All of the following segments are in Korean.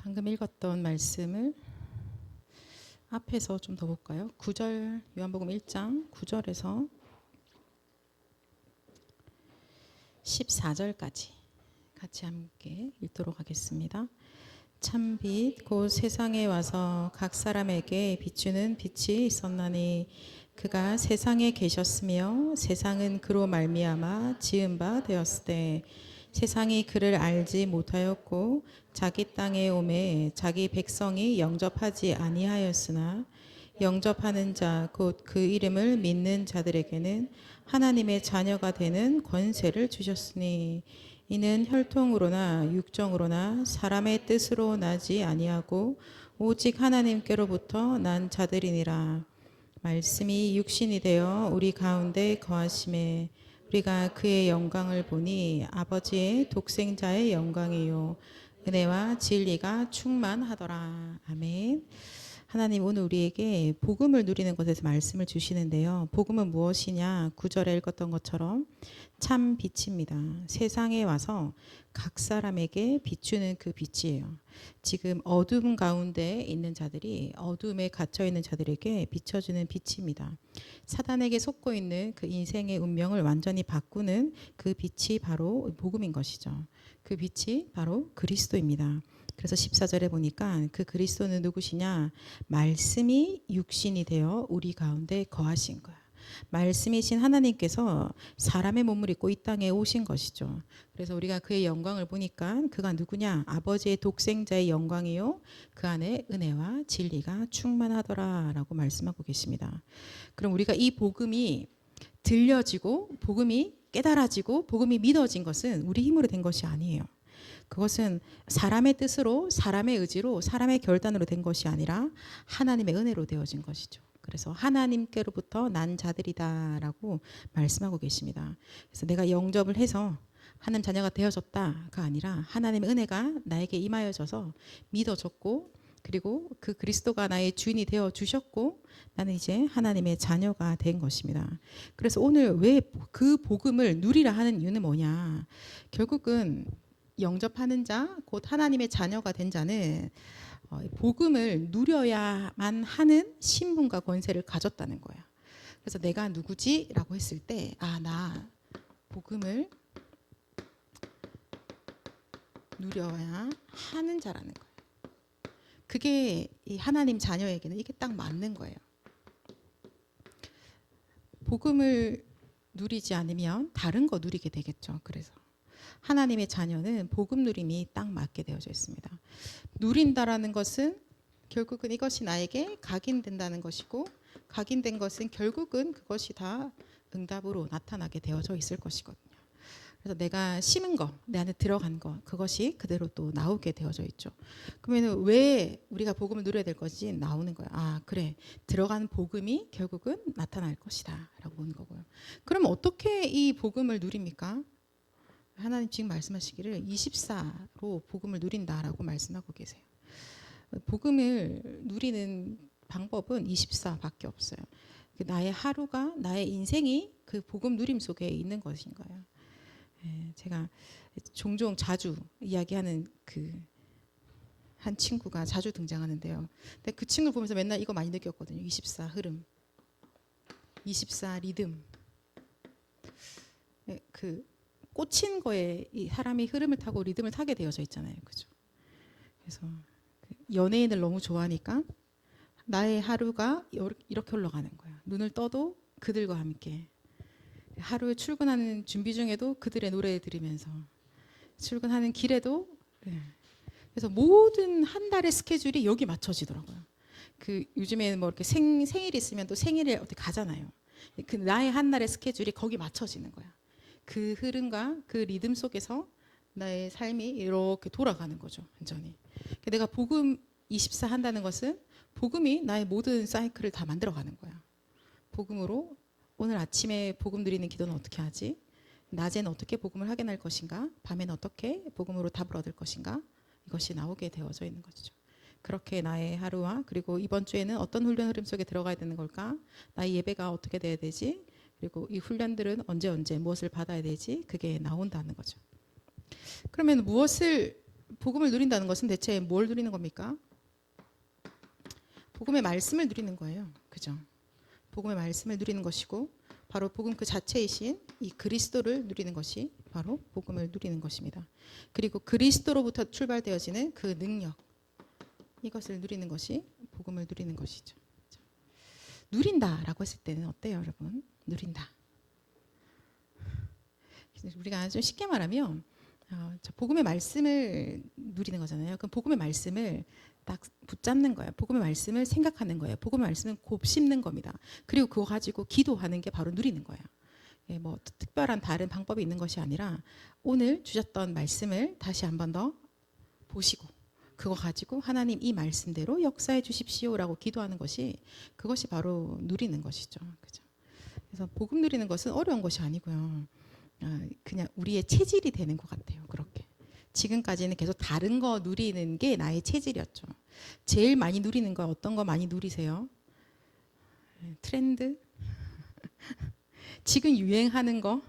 방금 읽었던 말씀을 앞에서 좀 더 볼까요? 9절, 요한복음 1장 9절에서 14절까지 같이 함께 읽도록 하겠습니다. 참빛 곧 세상에 와서 각 사람에게 비추는 빛이 있었나니 그가 세상에 계셨으며 세상은 그로 말미암아 지은 바 되었으되 세상이 그를 알지 못하였고 자기 땅에 오매 자기 백성이 영접하지 아니하였으나 영접하는 자 곧 그 이름을 믿는 자들에게는 하나님의 자녀가 되는 권세를 주셨으니 이는 혈통으로나 육정으로나 사람의 뜻으로 나지 아니하고 오직 하나님께로부터 난 자들이니라. 말씀이 육신이 되어 우리 가운데 거하심에 우리가 그의 영광을 보니 아버지의 독생자의 영광이요 은혜와 진리가 충만하더라. 아멘. 하나님 오늘 우리에게 복음을 누리는 것에서 말씀을 주시는데요. 복음은 무엇이냐? 9절에 읽었던 것처럼 참 빛입니다. 세상에 와서 각 사람에게 비추는 그 빛이에요. 지금 어둠 가운데 있는 자들이 어둠에 갇혀 있는 자들에게 비춰주는 빛입니다. 사단에게 속고 있는 그 인생의 운명을 완전히 바꾸는 그 빛이 바로 복음인 것이죠. 그 빛이 바로 그리스도입니다. 그래서 14절에 보니까 그 그리스도는 누구시냐? 말씀이 육신이 되어 우리 가운데 거하신 거야. 말씀이신 하나님께서 사람의 몸을 입고 이 땅에 오신 것이죠. 그래서 우리가 그의 영광을 보니까 그가 누구냐? 아버지의 독생자의 영광이요 그 안에 은혜와 진리가 충만하더라라고 말씀하고 계십니다. 그럼 우리가 이 복음이 들려지고 복음이 깨달아지고 복음이 믿어진 것은 우리 힘으로 된 것이 아니에요. 그것은 사람의 뜻으로 사람의 의지로 사람의 결단으로 된 것이 아니라 하나님의 은혜로 되어진 것이죠. 그래서 하나님께로부터 난 자들이다라고 말씀하고 계십니다. 그래서 내가 영접을 해서 하나님 자녀가 되어졌다가 아니라 하나님의 은혜가 나에게 임하여져서 믿어졌고 그리고 그 그리스도가 나의 주인이 되어 주셨고 나는 이제 하나님의 자녀가 된 것입니다. 그래서 오늘 왜 그 복음을 누리라 하는 이유는 뭐냐? 결국은 영접하는 자, 곧 하나님의 자녀가 된 자는 복음을 누려야만 하는 신분과 권세를 가졌다는 거예요. 그래서 내가 누구지? 라고 했을 때 나 복음을 누려야 하는 자라는 거예요. 그게 이 하나님 자녀에게는 이게 딱 맞는 거예요. 복음을 누리지 않으면 다른 거 누리게 되겠죠. 그래서 하나님의 자녀는 복음 누림이 딱 맞게 되어져 있습니다. 누린다라는 것은 결국은 이것이 나에게 각인된다는 것이고 각인된 것은 결국은 그것이 다 응답으로 나타나게 되어져 있을 것이거든요. 그래서 내가 심은 거, 내 안에 들어간 거 그것이 그대로 또 나오게 되어져 있죠. 그러면 왜 우리가 복음을 누려야 될 것이 나오는 거야. 그래 들어간 복음이 결국은 나타날 것이다 라고 보는 거고요. 그럼 어떻게 이 복음을 누립니까? 하나님 지금 말씀하시기를 24로 복음을 누린다라고 말씀하고 계세요. 복음을 누리는 방법은 24밖에 없어요. 나의 하루가 나의 인생이 그 복음 누림 속에 있는 것인 거예요. 제가 종종 자주 이야기하는 그 한 친구가 자주 등장하는데요. 근데 그 친구를 보면서 맨날 이거 많이 느꼈거든요. 24 흐름, 24 리듬. 그 꽂힌 거에 이 사람이 흐름을 타고 리듬을 타게 되어져 있잖아요. 그죠? 그래서 연예인을 너무 좋아하니까 나의 하루가 이렇게 흘러가는 거야. 눈을 떠도 그들과 함께. 하루에 출근하는 준비 중에도 그들의 노래 들으면서 출근하는 길에도 그래서 모든 한 달의 스케줄이 여기 맞춰지더라고요. 그 요즘에 뭐 이렇게 생일 있으면 또 생일에 어떻게 가잖아요. 그 나의 한 달의 스케줄이 거기 맞춰지는 거야. 그 흐름과 그 리듬 속에서 나의 삶이 이렇게 돌아가는 거죠. 완전히. 내가 복음 24 한다는 것은 복음이 나의 모든 사이클을 다 만들어가는 거야. 복음으로 오늘 아침에 복음 드리는 기도는 어떻게 하지? 낮에는 어떻게 복음을 하게 날 것인가? 밤에는 어떻게 복음으로 답을 얻을 것인가? 이것이 나오게 되어져 있는 것이죠. 그렇게 나의 하루와 그리고 이번 주에는 어떤 훈련 흐름 속에 들어가야 되는 걸까? 나의 예배가 어떻게 돼야 되지? 그리고 이 훈련들은 언제 무엇을 받아야 되지? 그게 나온다는 거죠. 그러면 무엇을 복음을 누린다는 것은 대체 뭘 누리는 겁니까? 복음의 말씀을 누리는 거예요. 그죠? 복음의 말씀을 누리는 것이고 바로 복음 그 자체이신 이 그리스도를 누리는 것이 바로 복음을 누리는 것입니다. 그리고 그리스도로부터 출발되어지는 그 능력, 이것을 누리는 것이 복음을 누리는 것이죠. 누린다라고 했을 때는 어때요, 여러분? 누린다. 우리가 좀 쉽게 말하면 복음의 말씀을 누리는 거잖아요. 그럼 복음의 말씀을 딱 붙잡는 거예요. 복음의 말씀을 생각하는 거예요. 복음의 말씀은 곱씹는 겁니다. 그리고 그거 가지고 기도하는 게 바로 누리는 거예요. 예, 뭐 특별한 다른 방법이 있는 것이 아니라 오늘 주셨던 말씀을 다시 한 번 더 보시고 그거 가지고 하나님 이 말씀대로 역사해 주십시오라고 기도하는 것이 그것이 바로 누리는 것이죠. 그죠? 그래서 복음 누리는 것은 어려운 것이 아니고요. 그냥 우리의 체질이 되는 것 같아요. 그렇게. 지금까지는 계속 다른 거 누리는 게 나의 체질이었죠. 제일 많이 누리는 거 어떤 거 많이 누리세요? 트렌드? 지금 유행하는 거?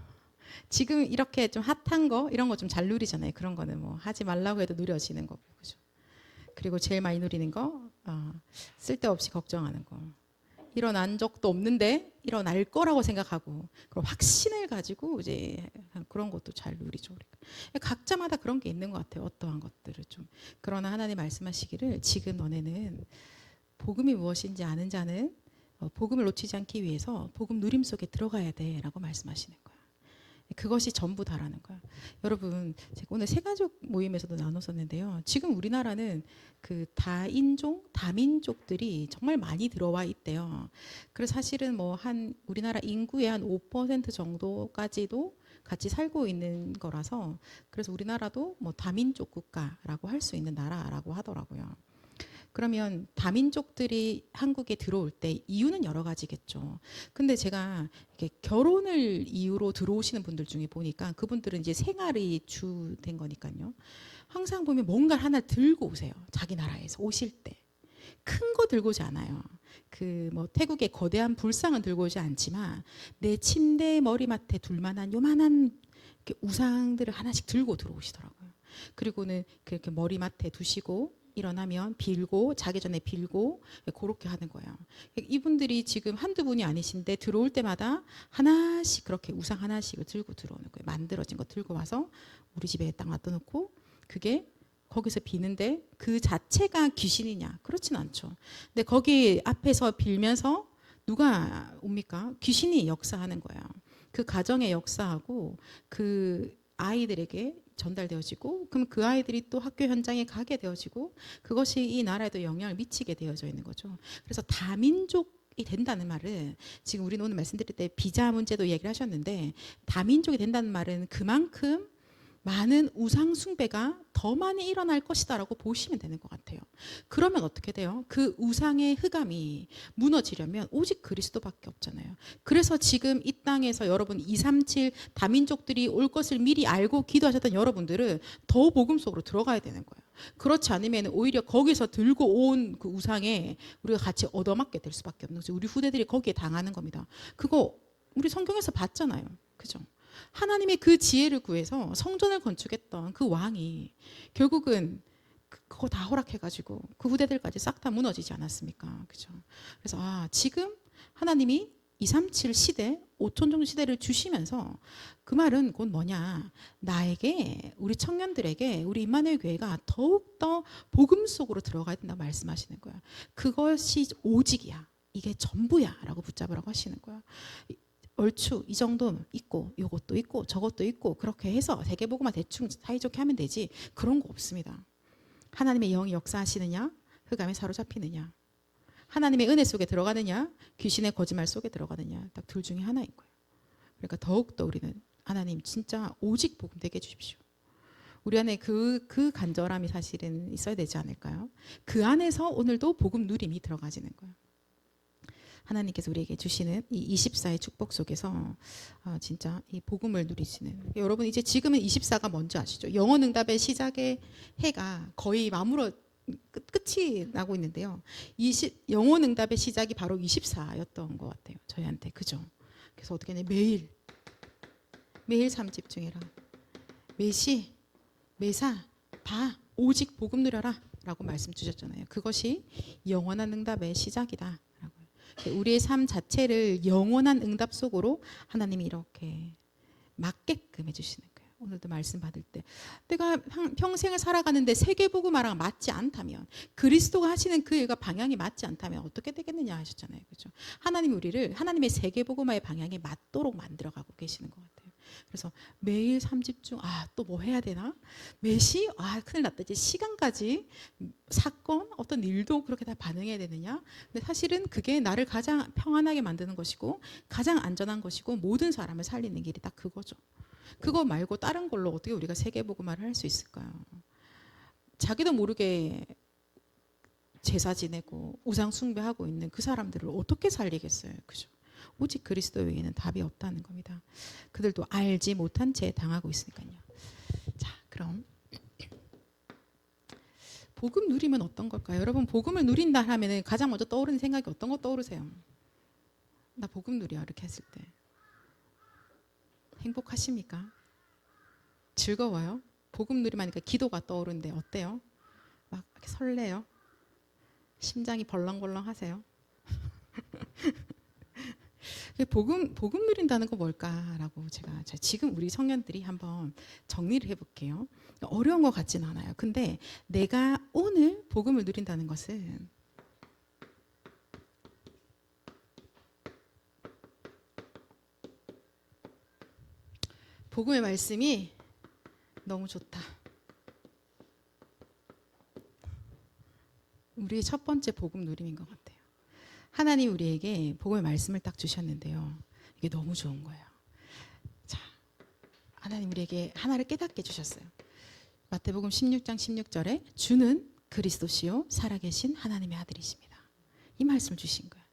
지금 이렇게 좀 핫한 거? 이런 거 좀 잘 누리잖아요. 그런 거는 뭐 하지 말라고 해도 누려지는 거고. 그죠? 그리고 제일 많이 누리는 거? 쓸데없이 걱정하는 거. 일어난 적도 없는데 일어날 거라고 생각하고 그런 확신을 가지고 이제 그런 것도 잘 누리죠. 우리가. 각자마다 그런 게 있는 것 같아요. 어떠한 것들을 좀. 그러나 하나님 말씀하시기를 지금 너네는 복음이 무엇인지 아는 자는 복음을 놓치지 않기 위해서 복음 누림 속에 들어가야 돼라고 말씀하시는 거예요. 그것이 전부다라는 거야. 여러분, 제가 오늘 세가족 모임에서도 나눴었는데요. 지금 우리나라는 그 다인종, 다민족들이 정말 많이 들어와 있대요. 그래서 사실은 뭐 한 우리나라 인구의 한 5% 정도까지도 같이 살고 있는 거라서 그래서 우리나라도 뭐 다민족 국가라고 할 수 있는 나라라고 하더라고요. 그러면 다민족들이 한국에 들어올 때 이유는 여러 가지겠죠. 근데 제가 이렇게 결혼을 이유로 들어오시는 분들 중에 보니까 그분들은 이제 생활이 주된 거니까요. 항상 보면 뭔가 하나 들고 오세요. 자기 나라에서 오실 때. 큰 거 들고 오지 않아요. 그 뭐 태국의 거대한 불상은 들고 오지 않지만 내 침대 머리맡에 둘만한 요만한 우상들을 하나씩 들고 들어오시더라고요. 그리고는 그렇게 머리맡에 두시고 일어나면 빌고 자기 전에 빌고 그렇게 하는 거예요. 이분들이 지금 한두 분이 아니신데 들어올 때마다 하나씩 그렇게 우상 하나씩을 들고 들어오는 거예요. 만들어진 거 들고 와서 우리 집에 딱 놔둬놓고 그게 거기서 비는데 그 자체가 귀신이냐? 그렇진 않죠. 근데 거기 앞에서 빌면서 누가 옵니까? 귀신이 역사하는 거예요. 그 가정의 역사하고 그 아이들에게 전달되어지고 그럼 그 아이들이 또 학교 현장에 가게 되어지고 그것이 이 나라에도 영향을 미치게 되어져 있는 거죠. 그래서 다민족이 된다는 말은 지금 우리는 오늘 말씀드릴 때 비자 문제도 얘기를 하셨는데 다민족이 된다는 말은 그만큼 많은 우상 숭배가 더 많이 일어날 것이다라고 보시면 되는 것 같아요. 그러면 어떻게 돼요? 그 우상의 흑암이 무너지려면 오직 그리스도밖에 없잖아요. 그래서 지금 이 땅에서 여러분 237 다민족들이 올 것을 미리 알고 기도하셨던 여러분들은 더 복음 속으로 들어가야 되는 거예요. 그렇지 않으면 오히려 거기서 들고 온 그 우상에 우리가 같이 얻어맞게 될 수밖에 없는 거죠. 우리 후대들이 거기에 당하는 겁니다. 그거 우리 성경에서 봤잖아요. 그죠? 하나님의 그 지혜를 구해서 성전을 건축했던 그 왕이 결국은 그거 다 허락해가지고 그 후대들까지 싹 다 무너지지 않았습니까? 그죠? 그래서 지금 하나님이 237 시대, 5천종 시대를 주시면서 그 말은 곧 뭐냐? 나에게 우리 청년들에게 우리 임마누엘 교회가 더욱더 복음 속으로 들어가야 된다고 말씀하시는 거야. 그것이 오직이야. 이게 전부야라고 붙잡으라고 하시는 거야. 얼추 이 정도 있고 이것도 있고 저것도 있고 그렇게 해서 세계복음화 대충 사이좋게 하면 되지 그런 거 없습니다. 하나님의 영이 역사하시느냐 흑암에 사로잡히느냐 하나님의 은혜 속에 들어가느냐 귀신의 거짓말 속에 들어가느냐 딱 둘 중에 하나인 거예요. 그러니까 더욱더 우리는 하나님 진짜 오직 복음 되게 해주십시오. 우리 안에 그 간절함이 사실은 있어야 되지 않을까요? 그 안에서 오늘도 복음 누림이 들어가지는 거예요. 하나님께서 우리에게 주시는 이 24의 축복 속에서 진짜 이 복음을 누리시는 여러분 이제 지금은 24가 뭔지 아시죠? 영혼 응답의 시작의 해가 거의 끝이 나고 있는데요. 영혼 응답의 시작이 바로 24였던 것 같아요. 저희한테 그죠? 그래서 어떻게 하냐 매일 삶 집중해라. 매시 매사 봐 오직 복음 누려라 라고 말씀 주셨잖아요. 그것이 영원한 응답의 시작이다 라고요. 우리의 삶 자체를 영원한 응답 속으로 하나님이 이렇게 맞게끔 해주시는 거예요. 오늘도 말씀 받을 때 내가 평생을 살아가는데 세계복음화랑 맞지 않다면, 그리스도가 하시는 그 일과 방향이 맞지 않다면 어떻게 되겠느냐 하셨잖아요. 그렇죠? 하나님이 우리를 하나님의 세계복음화의 방향에 맞도록 만들어가고 계시는 것 같아요. 그래서 매일 3집중, 또 뭐 해야 되나? 매시? 큰일 났다. 이제 시간까지, 사건, 어떤 일도 그렇게 다 반응해야 되느냐? 근데 사실은 그게 나를 가장 평안하게 만드는 것이고 가장 안전한 것이고 모든 사람을 살리는 길이 딱 그거죠. 그거 말고 다른 걸로 어떻게 우리가 세계복음화를 할 수 있을까요? 자기도 모르게 제사 지내고 우상 숭배하고 있는 그 사람들을 어떻게 살리겠어요? 그죠? 오직 그리스도 외에는 답이 없다는 겁니다. 그들도 알지 못한 채 당하고 있으니까요. 자, 그럼 복음 누리면 어떤 걸까요? 여러분, 복음을 누린다 하면 가장 먼저 떠오르는 생각이 어떤 거 떠오르세요? 나 복음 누려 이렇게 했을 때 행복하십니까? 즐거워요? 복음 누리면 하니까 기도가 떠오르는데 어때요? 막 이렇게 설레요? 심장이 벌렁벌렁 하세요? 복음 누린다는 거 뭘까라고 제가 지금 우리 청년들이 한번 정리를 해볼게요. 어려운 것 같지는 않아요. 근데 내가 오늘 복음을 누린다는 것은 복음의 말씀이 너무 좋다. 우리의 첫 번째 복음 누림인 것 같아요. 하나님 우리에게 복음의 말씀을 딱 주셨는데요. 이게 너무 좋은 거예요. 자, 하나님 우리에게 하나를 깨닫게 해주셨어요. 마태복음 16장 16절에 주는 그리스도시요 살아계신 하나님의 아들이십니다. 이 말씀을 주신 거예요.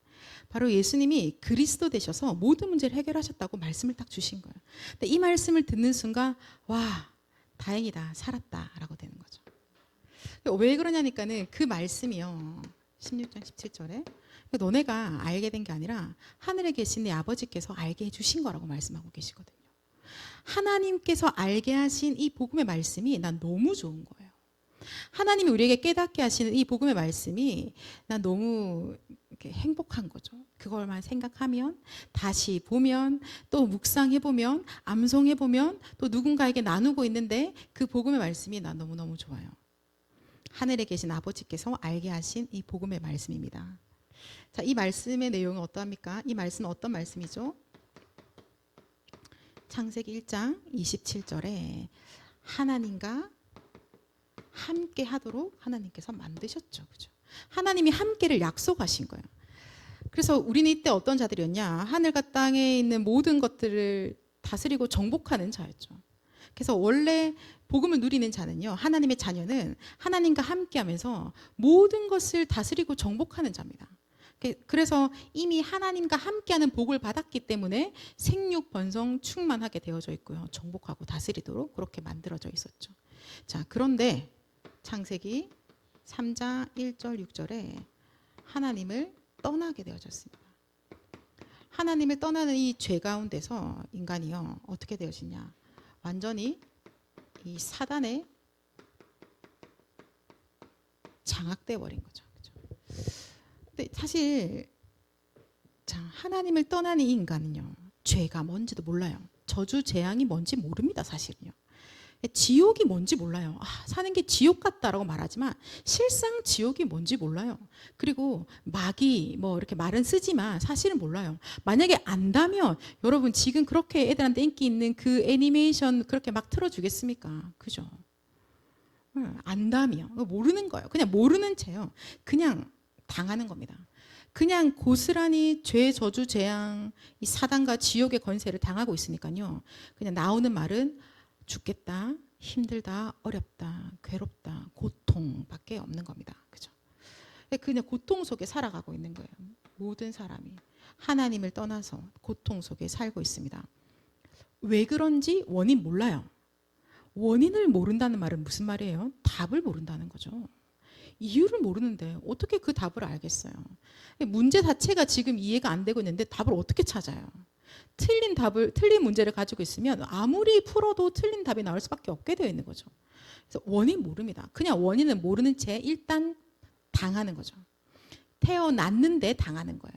바로 예수님이 그리스도 되셔서 모든 문제를 해결하셨다고 말씀을 딱 주신 거예요. 근데 이 말씀을 듣는 순간 와, 다행이다, 살았다라고 되는 거죠. 왜 그러냐니까는 그 말씀이요. 16장 17절에 너네가 알게 된 게 아니라 하늘에 계신 네 아버지께서 알게 해주신 거라고 말씀하고 계시거든요. 하나님께서 알게 하신 이 복음의 말씀이 난 너무 좋은 거예요. 하나님이 우리에게 깨닫게 하시는 이 복음의 말씀이 난 너무 행복한 거죠. 그걸만 생각하면, 다시 보면, 또 묵상해보면, 암송해보면, 또 누군가에게 나누고 있는데 그 복음의 말씀이 난 너무너무 좋아요. 하늘에 계신 아버지께서 알게 하신 이 복음의 말씀입니다. 자, 이 말씀의 내용은 어떠합니까? 이 말씀은 어떤 말씀이죠? 창세기 1장 27절에 하나님과 함께 하도록 하나님께서 만드셨죠. 그죠? 하나님이 함께를 약속하신 거예요. 그래서 우리는 이때 어떤 자들이었냐? 하늘과 땅에 있는 모든 것들을 다스리고 정복하는 자였죠. 그래서 원래 복음을 누리는 자는요, 하나님의 자녀는 하나님과 함께하면서 모든 것을 다스리고 정복하는 자입니다. 그래서 이미 하나님과 함께하는 복을 받았기 때문에 생육 번성 충만하게 되어져 있고요, 정복하고 다스리도록 그렇게 만들어져 있었죠. 자, 그런데 창세기 3장 1절 6절에 하나님을 떠나게 되어졌습니다. 하나님을 떠나는 이 죄 가운데서 인간이요, 어떻게 되어지냐? 완전히 이 사단에 장악돼 버린 거죠. 그렇죠? 근데 사실 하나님을 떠나는 이 인간은요, 죄가 뭔지도 몰라요. 저주 재앙이 뭔지 모릅니다. 사실은요. 지옥이 뭔지 몰라요. 사는 게 지옥 같다라고 말하지만 실상 지옥이 뭔지 몰라요. 그리고 마귀 뭐 이렇게 말은 쓰지만 사실은 몰라요. 만약에 안다면 여러분 지금 그렇게 애들한테 인기 있는 그 애니메이션 그렇게 막 틀어주겠습니까? 그죠? 안다면 모르는 거예요. 그냥 모르는 채요. 그냥 당하는 겁니다. 그냥 고스란히 죄, 저주, 재앙, 이 사단과 지옥의 권세를 당하고 있으니까요. 그냥 나오는 말은 죽겠다, 힘들다, 어렵다, 괴롭다, 고통밖에 없는 겁니다. 그죠? 그냥 고통 속에 살아가고 있는 거예요. 모든 사람이 하나님을 떠나서 고통 속에 살고 있습니다. 왜 그런지 원인 몰라요. 원인을 모른다는 말은 무슨 말이에요? 답을 모른다는 거죠. 이유를 모르는데 어떻게 그 답을 알겠어요? 문제 자체가 지금 이해가 안 되고 있는데 답을 어떻게 찾아요? 틀린 문제를 가지고 있으면 아무리 풀어도 틀린 답이 나올 수밖에 없게 되어 있는 거죠. 그래서 원인 모릅니다. 그냥 원인은 모르는 채 일단 당하는 거죠. 태어났는데 당하는 거예요.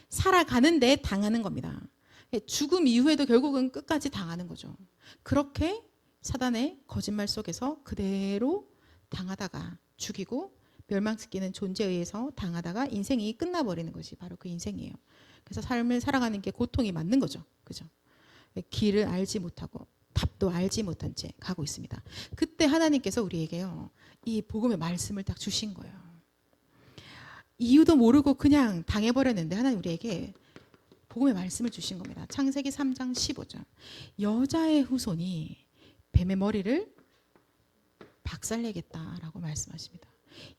살아가는데 당하는 겁니다. 죽음 이후에도 결국은 끝까지 당하는 거죠. 그렇게 사단의 거짓말 속에서 그대로 당하다가 죽이고 멸망시키는 존재에 의해서 당하다가 인생이 끝나버리는 것이 바로 그 인생이에요. 그래서 삶을 살아가는 게 고통이 맞는 거죠. 그죠? 길을 알지 못하고 답도 알지 못한 채 가고 있습니다. 그때 하나님께서 우리에게요, 이 복음의 말씀을 딱 주신 거예요. 이유도 모르고 그냥 당해버렸는데 하나님 우리에게 복음의 말씀을 주신 겁니다. 창세기 3장 15절. 여자의 후손이 뱀의 머리를 박살내겠다라고 말씀하십니다.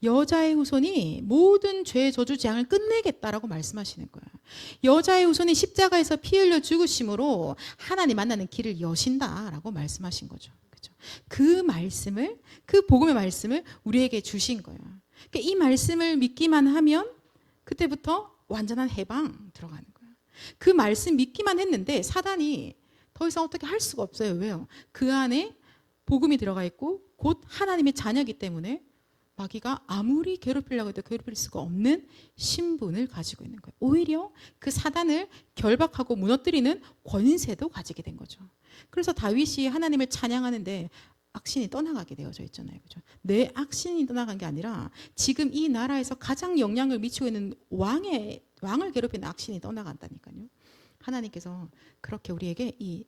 여자의 후손이 모든 죄 저주 재앙을 끝내겠다라고 말씀하시는 거예요. 여자의 후손이 십자가에서 피 흘려 죽으심으로 하나님 만나는 길을 여신다라고 말씀하신 거죠. 그렇죠? 그 말씀을, 그 복음의 말씀을 우리에게 주신 거예요. 그러니까 이 말씀을 믿기만 하면 그때부터 완전한 해방 들어가는 거예요. 그 말씀 믿기만 했는데 사단이 더 이상 어떻게 할 수가 없어요. 왜요? 그 안에 복음이 들어가 있고 곧 하나님의 자녀이기 때문에 마귀가 아무리 괴롭히려고 해도 괴롭힐 수가 없는 신분을 가지고 있는 거예요. 오히려 그 사단을 결박하고 무너뜨리는 권세도 가지게 된 거죠. 그래서 다윗이 하나님을 찬양하는데 악신이 떠나가게 되어져 있잖아요. 그죠? 내 악신이 떠나간 게 아니라 지금 이 나라에서 가장 영향을 미치고 있는 왕을 괴롭히는 악신이 떠나간다니까요. 하나님께서 그렇게 우리에게 이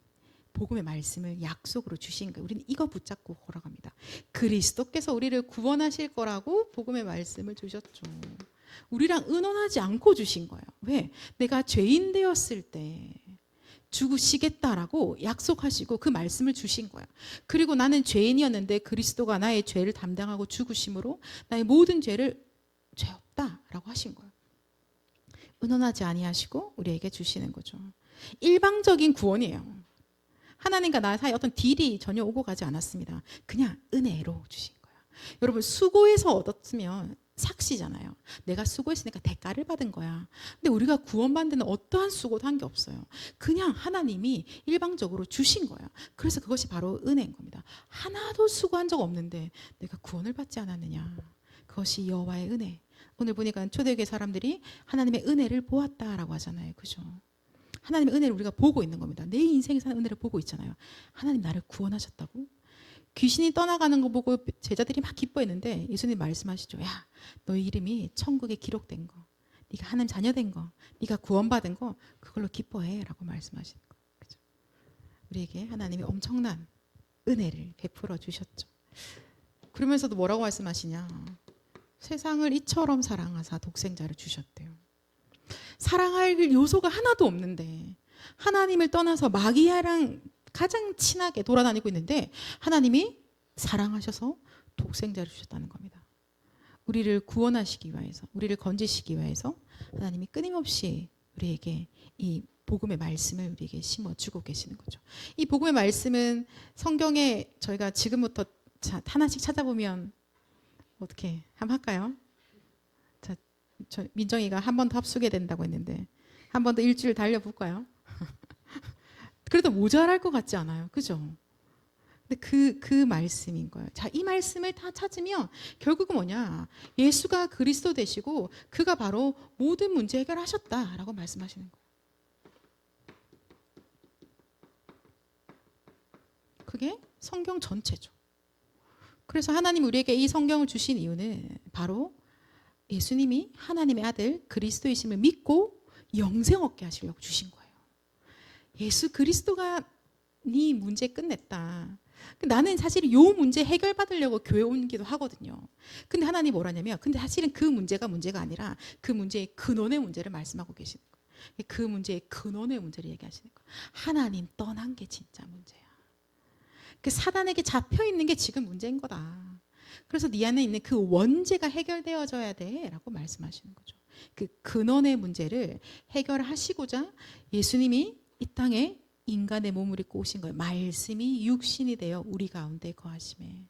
복음의 말씀을 약속으로 주신 거예요. 우리는 이거 붙잡고 걸어갑니다. 그리스도께서 우리를 구원하실 거라고 복음의 말씀을 주셨죠. 우리랑 의논하지 않고 주신 거예요. 왜? 내가 죄인 되었을 때 죽으시겠다라고 약속하시고 그 말씀을 주신 거예요. 그리고 나는 죄인이었는데 그리스도가 나의 죄를 담당하고 죽으심으로 나의 모든 죄를 죄 없다라고 하신 거예요. 의논하지 아니하시고 우리에게 주시는 거죠. 일방적인 구원이에요. 하나님과 나 사이 어떤 딜이 전혀 오고 가지 않았습니다. 그냥 은혜로 주신 거예요. 여러분 수고해서 얻었으면 삭시잖아요. 내가 수고했으니까 대가를 받은 거야. 근데 우리가 구원받는 데는 어떠한 수고도 한 게 없어요. 그냥 하나님이 일방적으로 주신 거예요. 그래서 그것이 바로 은혜인 겁니다. 하나도 수고한 적 없는데 내가 구원을 받지 않았느냐. 그것이 여호와의 은혜. 오늘 보니까 초대교회 사람들이 하나님의 은혜를 보았다라고 하잖아요. 그죠? 하나님의 은혜를 우리가 보고 있는 겁니다. 내 인생에 사는 은혜를 보고 있잖아요. 하나님 나를 구원하셨다고? 귀신이 떠나가는 거 보고 제자들이 막 기뻐했는데 예수님 말씀하시죠. 야, 너의 이름이 천국에 기록된 거, 네가 하나님 자녀된 거, 네가 구원받은 거 그걸로 기뻐해 라고 말씀하시는 거. 그죠? 우리에게 하나님이 엄청난 은혜를 베풀어 주셨죠. 그러면서도 뭐라고 말씀하시냐. 세상을 이처럼 사랑하사 독생자를 주셨대요. 사랑할 요소가 하나도 없는데 하나님을 떠나서 마귀랑 가장 친하게 돌아다니고 있는데 하나님이 사랑하셔서 독생자를 주셨다는 겁니다. 우리를 구원하시기 위해서, 우리를 건지시기 위해서 하나님이 끊임없이 우리에게 이 복음의 말씀을 우리에게 심어주고 계시는 거죠. 이 복음의 말씀은 성경에 저희가 지금부터 하나씩 찾아보면 어떻게 한번 할까요? 민정이가 한 번 더 합숙해야 된다고 했는데 한 번 더 일주일 달려볼까요? 그래도 모자랄 것 같지 않아요? 그죠? 근데 그 말씀인 거예요. 자, 이 말씀을 다 찾으면 결국은 뭐냐? 예수가 그리스도 되시고 그가 바로 모든 문제 해결하셨다라고 말씀하시는 거예요. 그게 성경 전체죠. 그래서 하나님 우리에게 이 성경을 주신 이유는 바로 예수님이 하나님의 아들 그리스도이심을 믿고 영생 얻게 하시려고 주신 거예요. 예수 그리스도가 네 문제 끝냈다. 나는 사실 이 문제 해결받으려고 교회 오기도 하거든요. 근데 하나님 뭐라냐면 근데 사실은 그 문제가 아니라 그 문제의 근원의 문제를 말씀하고 계시는 거예요. 그 문제의 근원의 문제를 얘기하시는 거예요. 하나님 떠난 게 진짜 문제야. 그 사단에게 잡혀 있는 게 지금 문제인 거다. 그래서 네 안에 있는 그 원죄가 해결되어져야 돼 라고 말씀하시는 거죠. 그 근원의 문제를 해결하시고자 예수님이 이 땅에 인간의 몸을 입고 오신 거예요. 말씀이 육신이 되어 우리 가운데 거하심에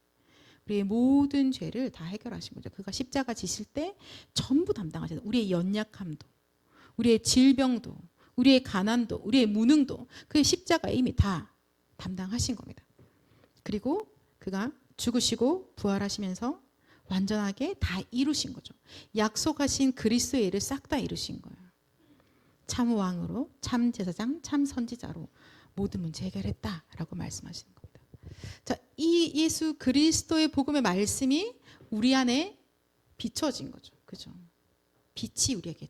우리의 모든 죄를 다 해결하신 거죠. 그가 십자가 지실 때 전부 담당하셨어요. 우리의 연약함도 우리의 질병도 우리의 가난도, 우리의 무능도 그 십자가에 이미 다 담당하신 겁니다. 그리고 그가 죽으시고 부활하시면서 완전하게 다 이루신 거죠. 약속하신 그리스도의 일을 싹 다 이루신 거예요. 참 왕으로, 참 제사장, 참 선지자로 모든 문제 해결했다라고 말씀하시는 겁니다. 자, 이 예수 그리스도의 복음의 말씀이 우리 안에 비춰진 거죠. 그죠? 빛이 우리에게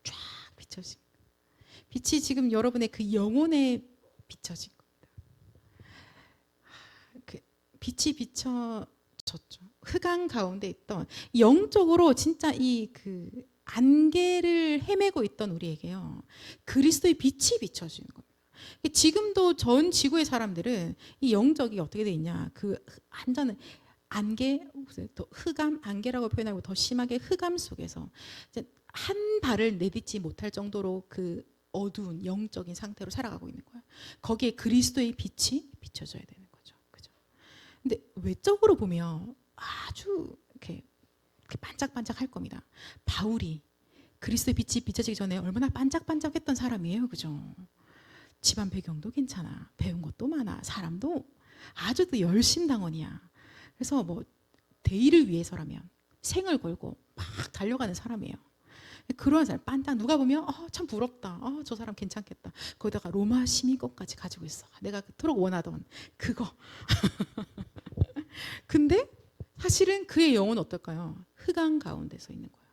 쫙 비춰진 거예요. 빛이 지금 여러분의 그 영혼에 비춰진 겁니다. 그 빛이 비춰졌죠. 흑암 가운데 있던 영적으로 진짜 이 그 안개를 헤매고 있던 우리에게요, 그리스도의 빛이 비춰지는 겁니다. 지금도 전 지구의 사람들은 이 영적이 어떻게 돼 있냐, 그 완전 안개, 더 흑암, 안개라고 표현하고 더 심하게 흑암 속에서 한 발을 내딛지 못할 정도로 그 어두운 영적인 상태로 살아가고 있는 거예요. 거기에 그리스도의 빛이 비춰져야 되는 거죠. 그죠? 근데 외적으로 보면 아주 이렇게 반짝반짝할 겁니다. 바울이 그리스도의 빛이 비춰지기 전에 얼마나 반짝반짝했던 사람이에요. 그죠? 집안 배경도 괜찮아. 배운 것도 많아. 사람도 아주 또 열심당원이야. 그래서 뭐 대의를 위해서라면 생을 걸고 막 달려가는 사람이에요. 그런 사람 반짝, 누가 보면 참 부럽다. 저 사람 괜찮겠다. 거기다가 로마 시민권까지 가지고 있어. 내가 그토록 원하던 그거. 근데 사실은 그의 영혼은 어떨까요? 흑암 가운데 서 있는 거예요.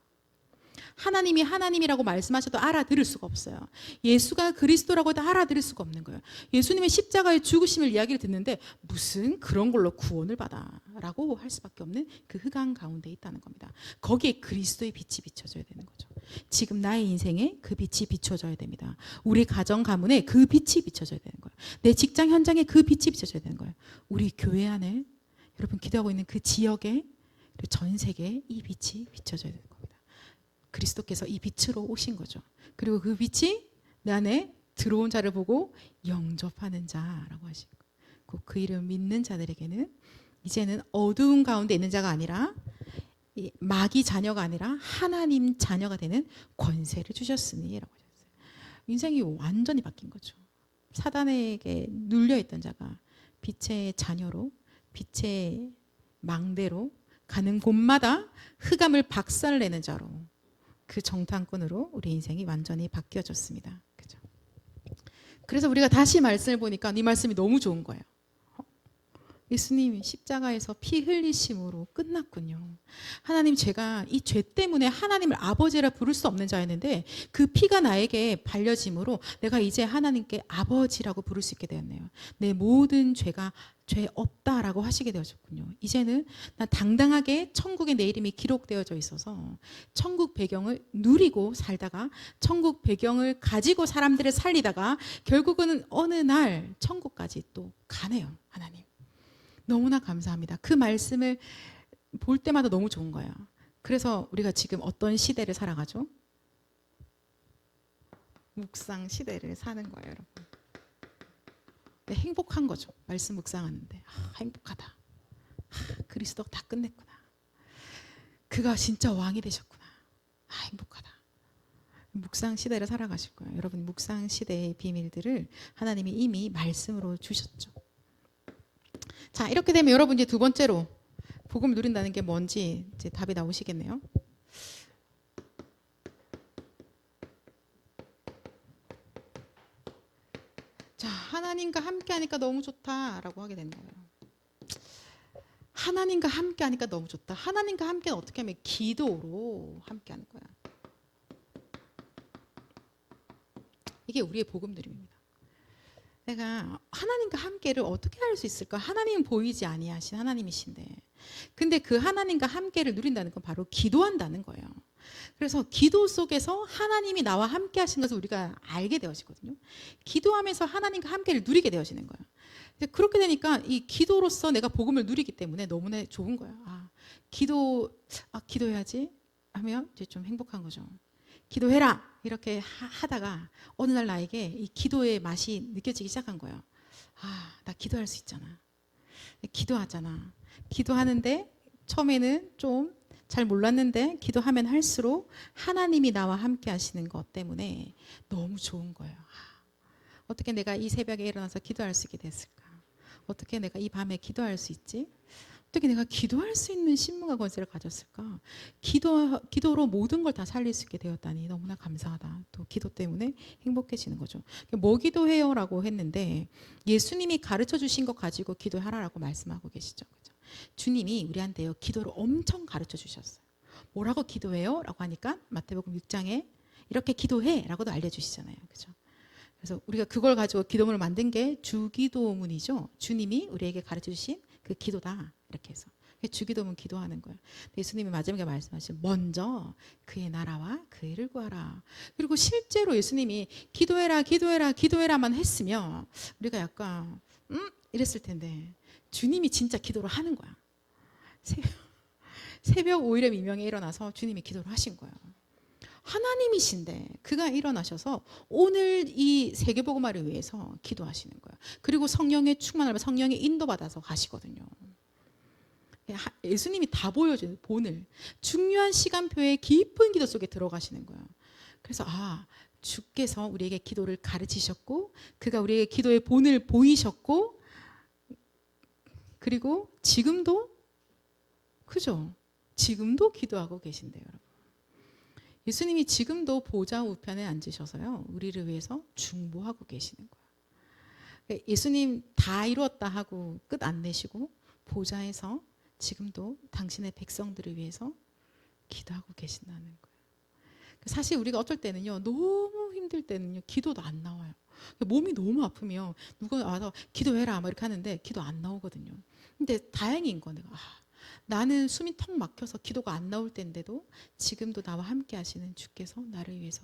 하나님이 하나님이라고 말씀하셔도 알아들을 수가 없어요. 예수가 그리스도라고 해도 알아들을 수가 없는 거예요. 예수님의 십자가의 죽으심을 이야기를 듣는데 무슨 그런 걸로 구원을 받아 라고 할 수밖에 없는 그 흑암 가운데 있다는 겁니다. 거기에 그리스도의 빛이 비춰져야 되는 거죠. 지금 나의 인생에 그 빛이 비춰져야 됩니다. 우리 가정 가문에 그 빛이 비춰져야 되는 거예요. 내 직장 현장에 그 빛이 비춰져야 되는 거예요. 우리 교회 안에, 여러분 기도하고 있는 그 지역에, 그리고 전 세계에 이 빛이 비춰져야 되는 겁니다. 그리스도께서 이 빛으로 오신 거죠. 그리고 그 빛이 내 안에 들어온 자를 보고 영접하는 자라고 하신 거예요. 그 이름 믿는 자들에게는 이제는 어두운 가운데 있는 자가 아니라 마귀 자녀가 아니라 하나님 자녀가 되는 권세를 주셨으니라고 하셨어요. 인생이 완전히 바뀐 거죠. 사단에게 눌려있던 자가 빛의 자녀로, 빛의 망대로 가는 곳마다 흑암을 박살내는 자로, 그 정탐꾼으로 우리 인생이 완전히 바뀌어졌습니다. 그죠? 그래서 우리가 다시 말씀을 보니까 이 말씀이 너무 좋은 거예요. 예수님 십자가에서 피 흘리심으로 끝났군요. 하나님, 제가 이 죄 때문에 하나님을 아버지라 부를 수 없는 자였는데 그 피가 나에게 발려짐으로 내가 이제 하나님께 아버지라고 부를 수 있게 되었네요. 내 모든 죄가 죄 없다라고 하시게 되었군요. 이제는 난 당당하게 천국에 내 이름이 기록되어져 있어서 천국 배경을 누리고 살다가 천국 배경을 가지고 사람들을 살리다가 결국은 어느 날 천국까지 또 가네요. 하나님, 너무나 감사합니다. 그 말씀을 볼 때마다 너무 좋은 거예요. 그래서 우리가 지금 어떤 시대를 살아가죠? 묵상 시대를 사는 거예요, 여러분. 행복한 거죠. 말씀 묵상하는데 행복하다. 그리스도가 다 끝냈구나. 그가 진짜 왕이 되셨구나. 행복하다. 묵상 시대를 살아가실 거예요. 여러분, 묵상 시대의 비밀들을 하나님이 이미 말씀으로 주셨죠. 자, 이렇게 되면 여러분 이제 두 번째로 복음을 누린다는 게 뭔지 이제 답이 나오시겠네요. 자, 하나님과 함께 하니까 너무 좋다라고 하게 되는 거예요. 하나님과 함께 하니까 너무 좋다. 하나님과 함께는 어떻게 하면 기도로 함께 하는 거야. 이게 우리의 복음 드림입니다. 내가 하나님과 함께를 어떻게 할 수 있을까? 하나님은 보이지 아니하신 하나님이신데, 근데 그 하나님과 함께를 누린다는 건 바로 기도한다는 거예요. 그래서 기도 속에서 하나님이 나와 함께 하신 것을 우리가 알게 되어지거든요. 기도하면서 하나님과 함께를 누리게 되어지는 거예요. 그렇게 되니까 이 기도로서 내가 복음을 누리기 때문에 너무나 좋은 거예요. 기도해야지 하면 이제 좀 행복한 거죠. 기도해라 이렇게 하다가 어느 날 나에게 이 기도의 맛이 느껴지기 시작한 거예요. 나 기도할 수 있잖아. 기도하잖아. 기도하는데 처음에는 좀 잘 몰랐는데 기도하면 할수록 하나님이 나와 함께 하시는 것 때문에 너무 좋은 거예요. 어떻게 내가 이 새벽에 일어나서 기도할 수 있게 됐을까? 어떻게 내가 이 밤에 기도할 수 있지? 어떻게 내가 기도할 수 있는 신문과 권세를 가졌을까? 기도로 모든 걸 다 살릴 수 있게 되었다니 너무나 감사하다. 또 기도 때문에 행복해지는 거죠. 뭐 기도해요? 라고 했는데 예수님이 가르쳐 주신 것 가지고 기도하라라고 말씀하고 계시죠. 그죠? 주님이 우리한테요, 기도를 엄청 가르쳐 주셨어요. 뭐라고 기도해요? 라고 하니까 마태복음 6장에 이렇게 기도해! 라고도 알려주시잖아요. 그죠? 그래서 우리가 그걸 가지고 기도문을 만든 게 주기도문이죠. 주님이 우리에게 가르쳐 주신 그 기도다. 이렇게 해서 주기도문 기도하는 거예요. 예수님이 마지막에 말씀하신 먼저 그의 나라와 그의 일을 구하라. 그리고 실제로 예수님이 기도해라 기도해라 기도해라만 했으면 우리가 약간 이랬을 텐데 주님이 진짜 기도를 하는 거야. 새벽 5일에 미명에 일어나서 주님이 기도를 하신 거예요. 하나님이신데 그가 일어나셔서 오늘 이 세계복음화를 위해서 기도하시는 거예요. 그리고 성령의 충만을 받아 성령의 인도받아서 가시거든요. 예수님이 다 보여주는 본을 중요한 시간표의 깊은 기도 속에 들어가시는 거예요. 그래서 주께서 우리에게 기도를 가르치셨고 그가 우리에게 기도의 본을 보이셨고 그리고 지금도 그죠? 지금도 기도하고 계신대요, 여러분. 예수님이 지금도 보좌 우편에 앉으셔서요, 우리를 위해서 중보하고 계시는 거예요. 예수님 다 이루었다 하고 끝 안 내시고 보좌에서 지금도 당신의 백성들을 위해서 기도하고 계신다는 거예요. 사실 우리가 어쩔 때는요, 너무 힘들 때는요, 기도도 안 나와요. 몸이 너무 아프면 누가 와서 기도해라 막 이렇게 하는데 기도 안 나오거든요. 근데 다행인 거 내가 나는 숨이 턱 막혀서 기도가 안 나올 때인데도 지금도 나와 함께 하시는 주께서 나를 위해서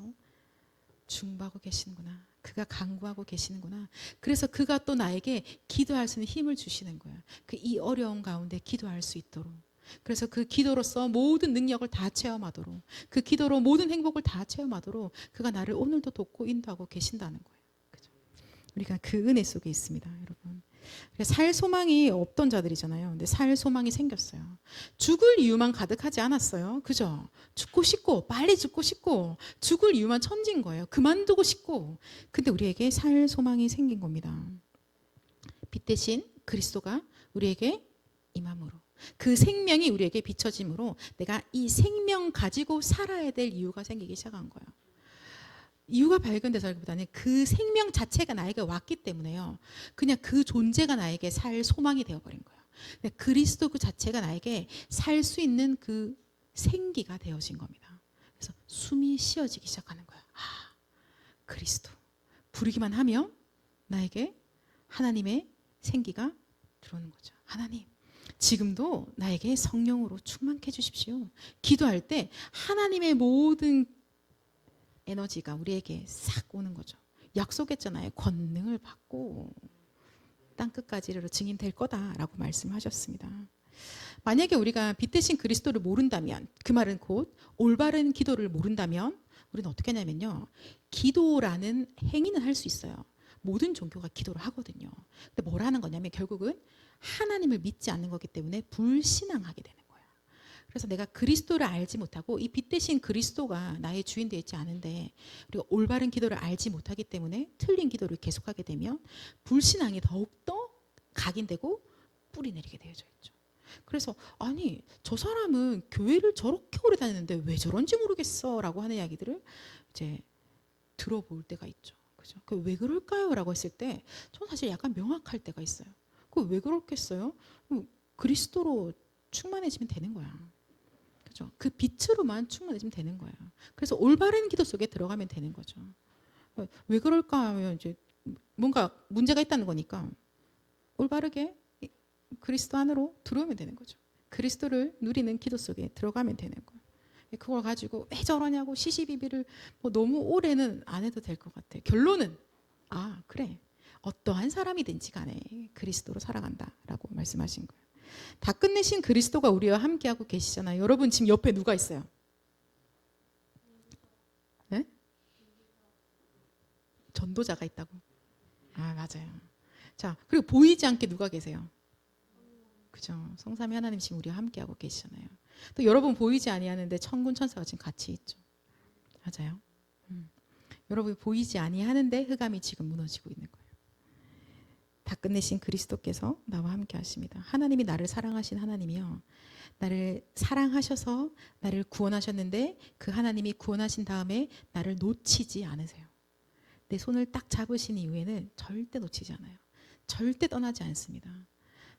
중보하고 계시는구나. 그가 간구하고 계시는구나. 그래서 그가 또 나에게 기도할 수 있는 힘을 주시는 거야. 이 어려운 가운데 기도할 수 있도록. 그래서 그 기도로서 모든 능력을 다 체험하도록, 그 기도로 모든 행복을 다 체험하도록 그가 나를 오늘도 돕고 인도하고 계신다는 거예요. 그죠? 우리가 그 은혜 속에 있습니다, 여러분. 살 소망이 없던 자들이잖아요. 근데 살 소망이 생겼어요. 죽을 이유만 가득하지 않았어요. 그죠? 죽고 싶고 빨리 죽고 싶고 죽을 이유만 천진 거예요. 그만두고 싶고. 근데 우리에게 살 소망이 생긴 겁니다. 빛 대신 그리스도가 우리에게 임함으로 그 생명이 우리에게 비춰짐으로 내가 이 생명 가지고 살아야 될 이유가 생기기 시작한 거예요. 이유가 발견돼서기보다는 그 생명 자체가 나에게 왔기 때문에요. 그냥 그 존재가 나에게 살 소망이 되어버린 거예요. 그리스도 그 자체가 나에게 살 수 있는 그 생기가 되어진 겁니다. 그래서 숨이 쉬어지기 시작하는 거예요. 그리스도. 부르기만 하면 나에게 하나님의 생기가 들어오는 거죠. 하나님, 지금도 나에게 성령으로 충만케 해주십시오. 기도할 때 하나님의 모든 에너지가 우리에게 싹 오는 거죠. 약속했잖아요. 권능을 받고 땅끝까지 이르러 증인 될 거다라고 말씀하셨습니다. 만약에 우리가 빛 대신 그리스도를 모른다면, 그 말은 곧 올바른 기도를 모른다면 우리는 어떻게 하냐면요, 기도라는 행위는 할 수 있어요. 모든 종교가 기도를 하거든요. 근데 뭘 하는 거냐면 결국은 하나님을 믿지 않는 거기 때문에 불신앙하게 되는 거예요. 그래서 내가 그리스도를 알지 못하고 이 빛 대신 그리스도가 나의 주인 되어 있지 않은데 우리가 올바른 기도를 알지 못하기 때문에 틀린 기도를 계속하게 되면 불신앙이 더욱더 각인되고 뿌리 내리게 되어져 있죠. 그래서 아니 저 사람은 교회를 저렇게 오래 다녔는데 왜 저런지 모르겠어 라고 하는 이야기들을 이제 들어볼 때가 있죠. 그죠? 왜 그럴까요? 라고 했을 때 저는 사실 약간 명확할 때가 있어요. 왜 그렇겠어요? 그리스도로 충만해지면 되는 거야. 그죠? 그 빛으로만 충만해지면 되는 거예요. 그래서 올바른 기도 속에 들어가면 되는 거죠. 왜 그럴까 하면 이제 뭔가 문제가 있다는 거니까 올바르게 그리스도 안으로 들어오면 되는 거죠. 그리스도를 누리는 기도 속에 들어가면 되는 거예요. 그걸 가지고 왜 저러냐고 시시비비를 너무 오래는 안 해도 될 것 같아요. 결론은 그래. 어떠한 사람이든지 간에 그리스도로 살아간다라고 말씀하신 거예요. 다 끝내신 그리스도가 우리와 함께하고 계시잖아요. 여러분 지금 옆에 누가 있어요? 네? 전도자가 있다고? 맞아요. 자, 그리고 보이지 않게 누가 계세요? 그죠? 성삼위 하나님 지금 우리와 함께하고 계시잖아요. 또 여러분 보이지 아니하는데 천군 천사가 지금 같이 있죠. 맞아요. 여러분 보이지 아니하는데 흑암이 지금 무너지고 있는 거예요. 다 끝내신 그리스도께서 나와 함께 하십니다. 하나님이 나를 사랑하신 하나님이요. 나를 사랑하셔서 나를 구원하셨는데 그 하나님이 구원하신 다음에 나를 놓치지 않으세요. 내 손을 딱 잡으신 이후에는 절대 놓치지 않아요. 절대 떠나지 않습니다.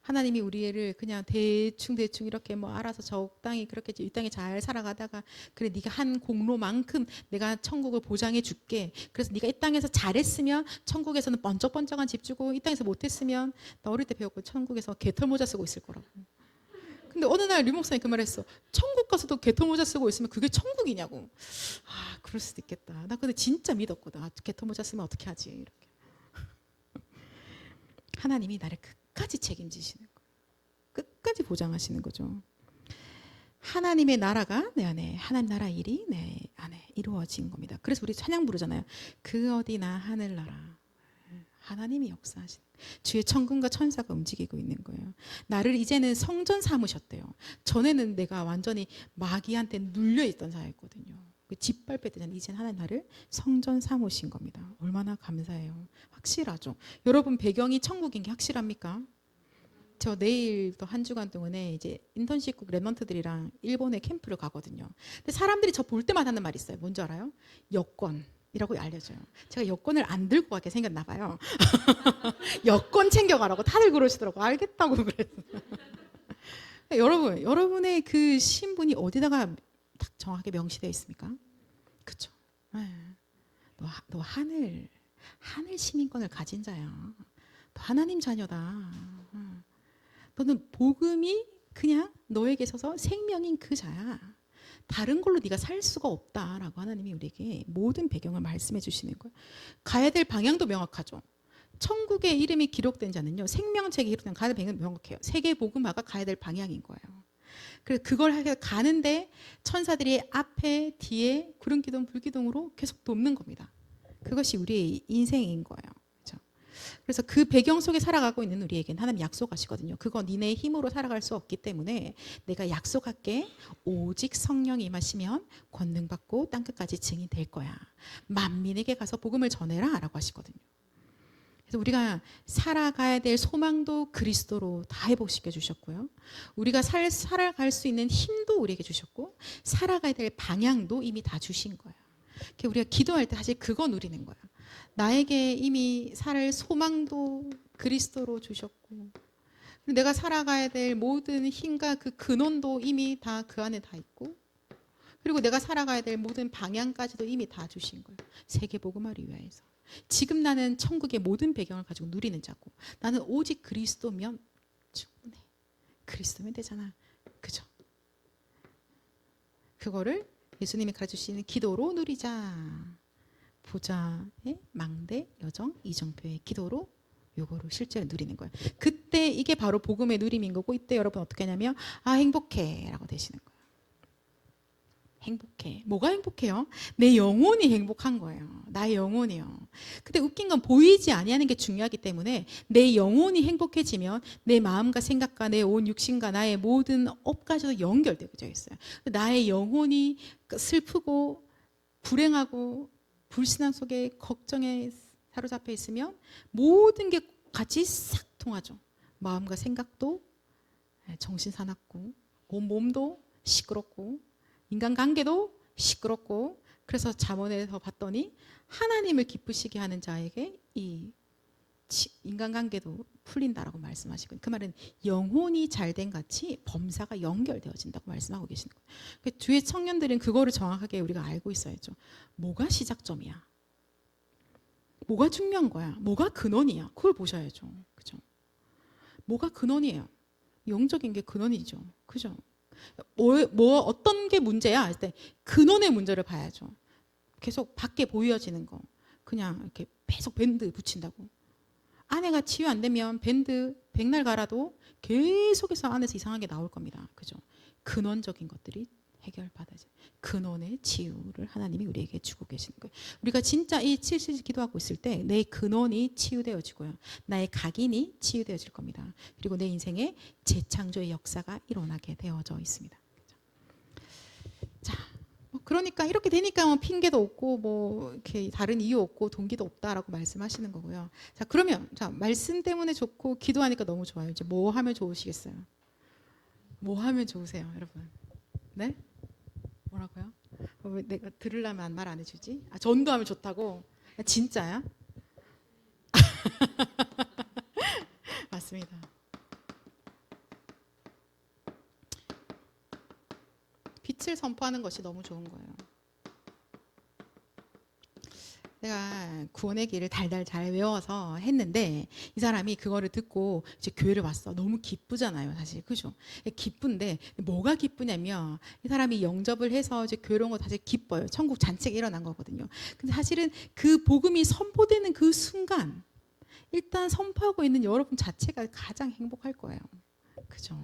하나님이 우리를 그냥 대충 이렇게 뭐 알아서 적당히 그렇게 이 땅에 잘 살아가다가 그래 네가 한 공로만큼 내가 천국을 보장해 줄게. 그래서 네가 이 땅에서 잘했으면 천국에서는 번쩍번쩍한 집 주고 이 땅에서 못했으면 나 어릴 때 배웠고 천국에서 개털 모자 쓰고 있을 거라고. 근데 어느 날 류 목사님 그 말했어. 천국 가서도 개털 모자 쓰고 있으면 그게 천국이냐고. 아 그럴 수도 있겠다. 나 근데 진짜 믿었거든. 아, 개털 모자 쓰면 어떻게 하지 이렇게. 하나님이 나를 끝까지 책임지시는 거예요. 끝까지 보장하시는 거죠. 하나님의 나라가 내 안에, 하나님 나라 일이 내 안에 이루어진 겁니다. 그래서 우리 찬양 부르잖아요. 그 어디나 하늘나라. 하나님이 역사하시는 거예요. 주의 천군과 천사가 움직이고 있는 거예요. 나를 이제는 성전 삼으셨대요. 전에는 내가 완전히 마귀한테 눌려있던 자였거든요. 짓밟혔잖아요. 이제는 하나님 나를 성전 삼으신 겁니다. 얼마나 감사해요. 확실하죠. 여러분 배경이 천국인 게 확실합니까? 저 내일도 한 주간 동안에 이제 인턴십국 랩런트들이랑 일본에 캠프를 가거든요. 근데 사람들이 저 볼 때마다 하는 말이 있어요. 뭔지 알아요? 여권이라고 알려줘요. 제가 여권을 안 들고 가게 생겼나 봐요. 여권 챙겨가라고 다들 그러시더라고. 알겠다고 그랬어요. 여러분의 그 신분이 어디다가 딱 정확하게 명시되어 있습니까? 그렇죠. 너 하늘 시민권을 가진 자야. 너 하나님 자녀다. 너는 복음이 그냥 너에게 있어서 생명인 그 자야. 다른 걸로 네가 살 수가 없다라고 하나님이 우리에게 모든 배경을 말씀해 주시는 거예요. 가야 될 방향도 명확하죠. 천국의 이름이 기록된 자는요. 생명책에 기록된 가야 될 방향이 명확해요. 세계 복음화가 가야 될 방향인 거예요. 그래서 그걸 가는데 천사들이 앞에 뒤에 구름기둥 불기둥으로 계속 돕는 겁니다. 그것이 우리의 인생인 거예요. 그렇죠? 그래서 그 배경 속에 살아가고 있는 우리에게는 하나님 약속하시거든요. 그거 니네 힘으로 살아갈 수 없기 때문에 내가 약속할게. 오직 성령이 임하시면 권능받고 땅끝까지 증인 될 거야. 만민에게 가서 복음을 전해라 라고 하시거든요. 그래서 우리가 살아가야 될 소망도 그리스도로 다 회복시켜 주셨고요. 우리가 살아갈 수 있는 힘도 우리에게 주셨고 살아가야 될 방향도 이미 다 주신 거예요. 우리가 기도할 때 사실 그거 누리는 거예요. 나에게 이미 살 소망도 그리스도로 주셨고 내가 살아가야 될 모든 힘과 그 근원도 이미 다 그 안에 다 있고 그리고 내가 살아가야 될 모든 방향까지도 이미 다 주신 거예요. 세계복음화를 위하여서. 지금 나는 천국의 모든 배경을 가지고 누리는 자고 나는 오직 그리스도면 충분해. 그리스도면 되잖아. 그죠? 그거를 예수님이 가르쳐주시는 기도로 누리자. 부자의 망대 여정 이정표의 기도로 요거를 실제로 누리는 거예요. 그때 이게 바로 복음의 누림인 거고 이때 여러분 어떻게 하냐면 행복해 라고 되시는 거예요. 행복해. 뭐가 행복해요? 내 영혼이 행복한 거예요. 나의 영혼이요. 근데 웃긴 건 보이지 아니하는 게 중요하기 때문에 내 영혼이 행복해지면 내 마음과 생각과 내 온 육신과 나의 모든 업까지도 연결되어져 있어요. 나의 영혼이 슬프고 불행하고 불신앙 속에 걱정에 사로잡혀 있으면 모든 게 같이 싹 통하죠. 마음과 생각도 정신 사납고 온 몸도 시끄럽고 인간관계도 시끄럽고 그래서 잠언에서 봤더니 하나님을 기쁘시게 하는 자에게 이 인간관계도 풀린다라고 말씀하시고 그 말은 영혼이 잘된 같이 범사가 연결되어진다고 말씀하고 계시는 거예요. 주의 청년들은 그거를 정확하게 우리가 알고 있어야죠. 뭐가 시작점이야? 뭐가 중요한 거야? 뭐가 근원이야? 그걸 보셔야죠. 그죠? 뭐가 근원이에요? 영적인 게 근원이죠. 그죠? 어떤 게 문제야? 할 때 근원의 문제를 봐야죠. 계속 밖에 보여지는 거 그냥 이렇게 계속 밴드 붙인다고 아내가 치유 안 되면 밴드 백날 갈아도 계속해서 안에서 이상하게 나올 겁니다. 그죠? 근원적인 것들이 해결받아야 근원의 치유를 하나님이 우리에게 주고 계시는 거예요. 우리가 진짜 이 7시 기도하고 있을 때 내 근원이 치유되어지고요. 나의 각인이 치유되어질 겁니다. 그리고 내 인생에 재창조의 역사가 일어나게 되어져 있습니다. 자, 그러니까 이렇게 되니까 뭐 핑계도 없고 뭐 이렇게 다른 이유 없고 동기도 없다라고 말씀하시는 거고요. 자, 그러면 자, 말씀 때문에 좋고 기도하니까 너무 좋아요. 이제 뭐 하면 좋으시겠어요? 뭐 하면 좋으세요, 여러분? 네? 뭐라고요? 왜 내가 들으려면 말 안 해주지? 아, 전도하면 좋다고? 아, 진짜야? 맞습니다. 빛을 선포하는 것이 너무 좋은 거예요. 내가 구원의 길을 달달 잘 외워서 했는데 이 사람이 그거를 듣고 이제 교회를 왔어. 너무 기쁘잖아요, 사실. 그죠? 기쁜데 뭐가 기쁘냐면 이 사람이 영접을 해서 이제 교회로 온 거 사실 기뻐요. 천국 잔치가 일어난 거거든요. 근데 사실은 그 복음이 선포되는 그 순간 일단 선포하고 있는 여러분 자체가 가장 행복할 거예요. 그죠?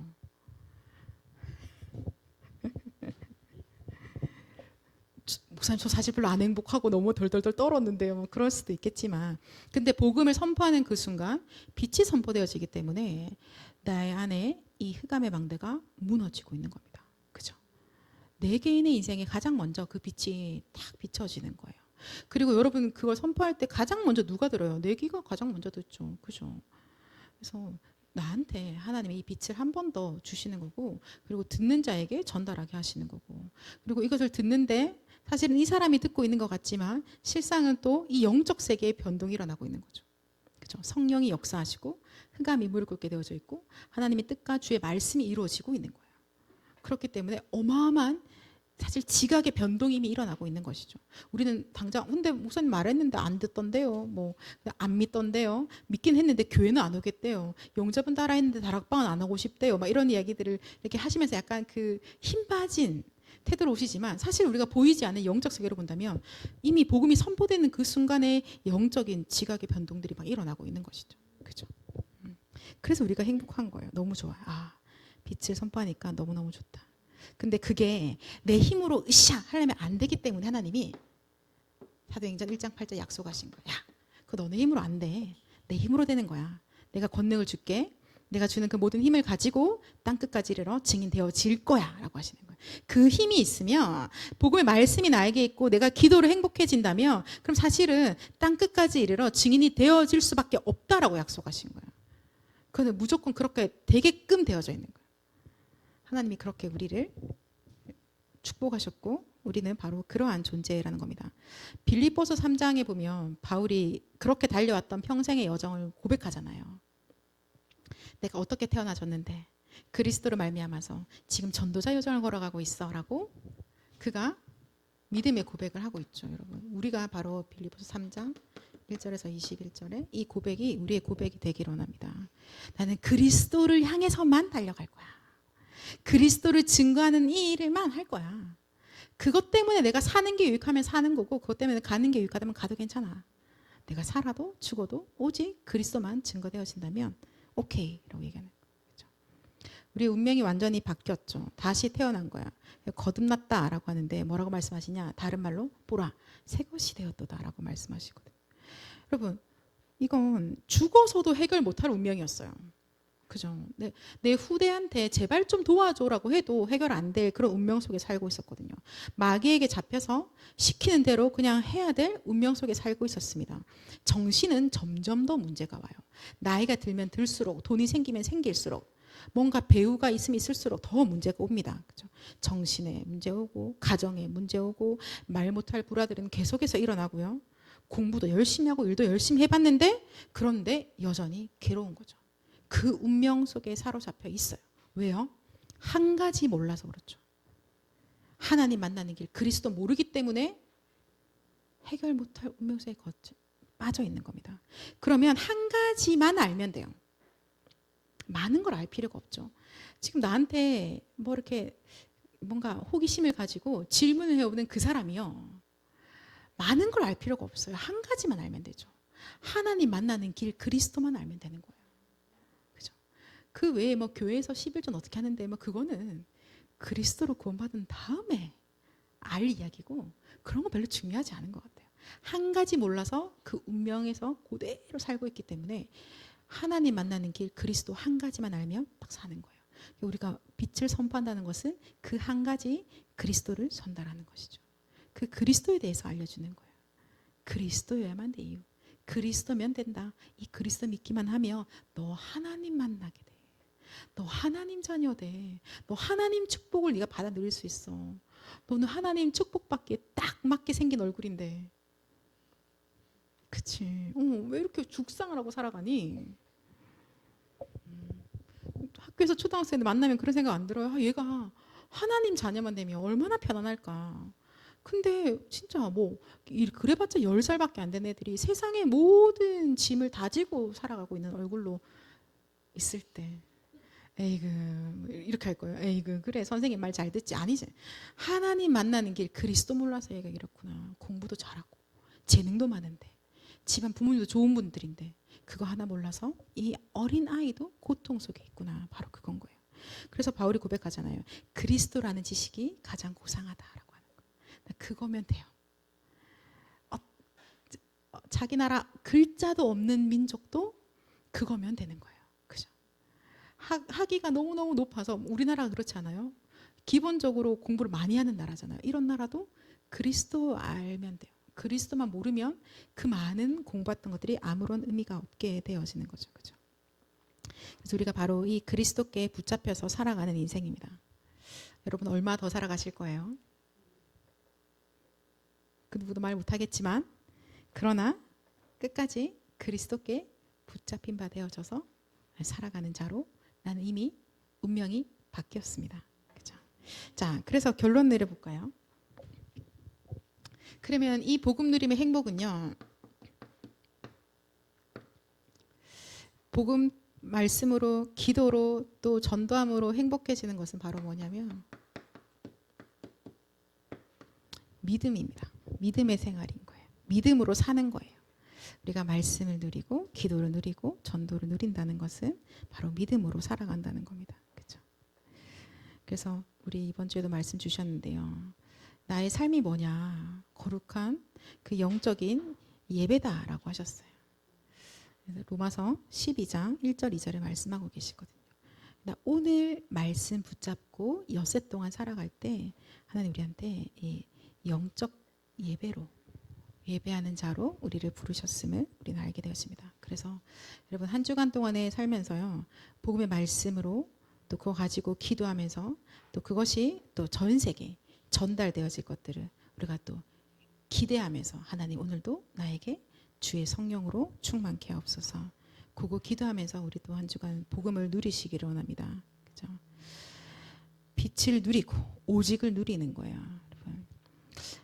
목사님 저 사실 별로 안 행복하고 너무 덜덜덜 떨었는데요. 뭐 그럴 수도 있겠지만 근데 복음을 선포하는 그 순간 빛이 선포되어지기 때문에 나의 안에 이 흑암의 망대가 무너지고 있는 겁니다. 그죠? 내 개인의 인생에 가장 먼저 그 빛이 탁 비춰지는 거예요. 그리고 여러분 그걸 선포할 때 가장 먼저 누가 들어요? 내 귀가 가장 먼저 듣죠. 그죠? 그래서 나한테 하나님이 이 빛을 한 번 더 주시는 거고 그리고 듣는 자에게 전달하게 하시는 거고 그리고 이것을 듣는데 사실은 이 사람이 듣고 있는 것 같지만 실상은 또 이 영적 세계의 변동이 일어나고 있는 거죠. 그렇죠? 성령이 역사하시고 흑암이 무릎 꿇게 되어져 있고 하나님의 뜻과 주의 말씀이 이루어지고 있는 거예요. 그렇기 때문에 어마어마한 사실 지각의 변동이 이미 일어나고 있는 것이죠. 우리는 당장 근데 목사님 말했는데 안 듣던데요. 뭐 안 믿던데요. 믿긴 했는데 교회는 안 오겠대요. 영접은 따라 했는데 다락방은 안 하고 싶대요. 막 이런 이야기들을 이렇게 하시면서 약간 그 힘 빠진 태도로 오시지만 사실 우리가 보이지 않는 영적 세계로 본다면 이미 복음이 선포되는 그 순간에 영적인 지각의 변동들이 막 일어나고 있는 것이죠. 그죠? 그래서 우리가 행복한 거예요. 너무 좋아요. 아, 빛을 선포하니까 너무너무 좋다. 근데 그게 내 힘으로 으쌰 하려면 안 되기 때문에 하나님이 사도행전 1장 8절 약속하신 거야. 야, 그거 너네 힘으로 안 돼. 내 힘으로 되는 거야. 내가 권능을 줄게. 내가 주는 그 모든 힘을 가지고 땅 끝까지 이르러 증인 되어질 거야 라고 하시는 거예요. 그 힘이 있으면 복음의 말씀이 나에게 있고 내가 기도로 행복해진다면 그럼 사실은 땅 끝까지 이르러 증인이 되어질 수밖에 없다라고 약속하신 거예요. 그건 무조건 그렇게 되게끔 되어져 있는 거예요. 하나님이 그렇게 우리를 축복하셨고 우리는 바로 그러한 존재라는 겁니다. 빌립보서 3장에 보면 바울이 그렇게 달려왔던 평생의 여정을 고백하잖아요. 내가 어떻게 태어나졌는데 그리스도로 말미암아서 지금 전도자 여정을 걸어가고 있어라고 그가 믿음의 고백을 하고 있죠. 여러분 우리가 바로 빌립보서 3장 1절에서 21절에 이 고백이 우리의 고백이 되기를 원합니다. 나는 그리스도를 향해서만 달려갈 거야. 그리스도를 증거하는 이 일을만 할 거야. 그것 때문에 내가 사는 게 유익하면 사는 거고 그것 때문에 가는 게 유익하다면 가도 괜찮아. 내가 살아도 죽어도 오직 그리스도만 증거되어진다면 오케이 라고 얘기하는 거죠. 우리의 운명이 완전히 바뀌었죠. 다시 태어난 거야. 거듭났다라고 하는데 뭐라고 말씀하시냐. 다른 말로 보라 새 것이 되었도다라고 말씀하시거든요. 여러분 이건 죽어서도 해결 못할 운명이었어요. 그죠? 내 후대한테 제발 좀 도와줘라고 해도 해결 안 될 그런 운명 속에 살고 있었거든요. 마귀에게 잡혀서 시키는 대로 그냥 해야 될 운명 속에 살고 있었습니다. 정신은 점점 더 문제가 와요. 나이가 들면 들수록 돈이 생기면 생길수록 뭔가 배우가 있으면 있을수록 더 문제가 옵니다. 그죠? 정신에 문제 오고 가정에 문제 오고 말 못할 불화들은 계속해서 일어나고요. 공부도 열심히 하고 일도 열심히 해봤는데 그런데 여전히 괴로운 거죠. 그 운명 속에 사로잡혀 있어요. 왜요? 한 가지 몰라서 그렇죠. 하나님 만나는 길, 그리스도 모르기 때문에 해결 못할 운명 속에 빠져 있는 겁니다. 그러면 한 가지만 알면 돼요. 많은 걸 알 필요가 없죠. 지금 나한테 뭐 이렇게 뭔가 호기심을 가지고 질문을 해오는 그 사람이요. 많은 걸 알 필요가 없어요. 한 가지만 알면 되죠. 하나님 만나는 길, 그리스도만 알면 되는 거예요. 그 외에 뭐 교회에서 11전 어떻게 하는데 뭐 그거는 그리스도로 구원받은 다음에 알 이야기고 그런 거 별로 중요하지 않은 것 같아요. 한 가지 몰라서 그 운명에서 그대로 살고 있기 때문에 하나님 만나는 길 그리스도 한 가지만 알면 딱 사는 거예요. 우리가 빛을 선포한다는 것은 그 한 가지 그리스도를 전달하는 것이죠. 그 그리스도에 대해서 알려주는 거예요. 그리스도여야만 돼. 이유. 그리스도면 된다. 이 그리스도 믿기만 하면 너 하나님 만나게 돼. 너 하나님 자녀 돼. 너 하나님 축복을 네가 받아 누릴 수 있어. 너는 하나님 축복받기에 딱 맞게 생긴 얼굴인데. 그치? 왜 이렇게 죽상을 하고 살아가니? 학교에서 초등학생들 만나면 그런 생각 안 들어요? 얘가 하나님 자녀만 되면 얼마나 편안할까? 근데 진짜 뭐 그래봤자 10살밖에 안 된 애들이 세상의 모든 짐을 다 지고 살아가고 있는 얼굴로 있을 때 에이그 이렇게 할 거예요. 에이그 그래 선생님 말 잘 듣지. 아니지. 하나님 만나는 길 그리스도 몰라서 얘가 이렇구나. 공부도 잘하고 재능도 많은데 집안 부모님도 좋은 분들인데 그거 하나 몰라서 이 어린 아이도 고통 속에 있구나. 바로 그건 거예요. 그래서 바울이 고백하잖아요. 그리스도라는 지식이 가장 고상하다라고 하는 거예요. 그거면 돼요. 자기 나라 글자도 없는 민족도 그거면 되는 거예요. 그죠? 학위가 너무너무 높아서 우리나라가 그렇지 않아요? 기본적으로 공부를 많이 하는 나라잖아요. 이런 나라도 그리스도 알면 돼요. 그리스도만 모르면 그 많은 공부했던 것들이 아무런 의미가 없게 되어지는 거죠. 그죠? 그래서 우리가 바로 이 그리스도께 붙잡혀서 살아가는 인생입니다. 여러분 얼마 더 살아가실 거예요? 그 누구도 말 못하겠지만 그러나 끝까지 그리스도께 붙잡힌 바 되어져서 살아가는 자로 나는 이미 운명이 바뀌었습니다. 그죠? 자, 그래서 결론 내려볼까요? 그러면 이 복음 누림의 행복은요. 복음 말씀으로 기도로 또 전도함으로 행복해지는 것은 바로 뭐냐면 믿음입니다. 믿음의 생활인 거예요. 믿음으로 사는 거예요. 우리가 말씀을 누리고 기도를 누리고 전도를 누린다는 것은 바로 믿음으로 살아간다는 겁니다. 그렇죠? 그래서 우리 이번 주에도 말씀 주셨는데요. 나의 삶이 뭐냐? 거룩한 그 영적인 예배다라고 하셨어요. 로마서 12장 1절 2절에 말씀하고 계시거든요. 나 오늘 말씀 붙잡고 엿새 동안 살아갈 때 하나님 우리한테 이 영적 예배로 예배하는 자로 우리를 부르셨음을 우리는 알게 되었습니다. 그래서 여러분 한 주간 동안에 살면서요. 복음의 말씀으로 또 그거 가지고 기도하면서 또 그것이 또 전 세계 전달되어질 것들을 우리가 또 기대하면서 하나님 오늘도 나에게 주의 성령으로 충만케 하옵소서. 그거 기도하면서 우리 또 한 주간 복음을 누리시기를 원합니다. 그죠? 빛을 누리고 오직을 누리는 거예요. 여러분.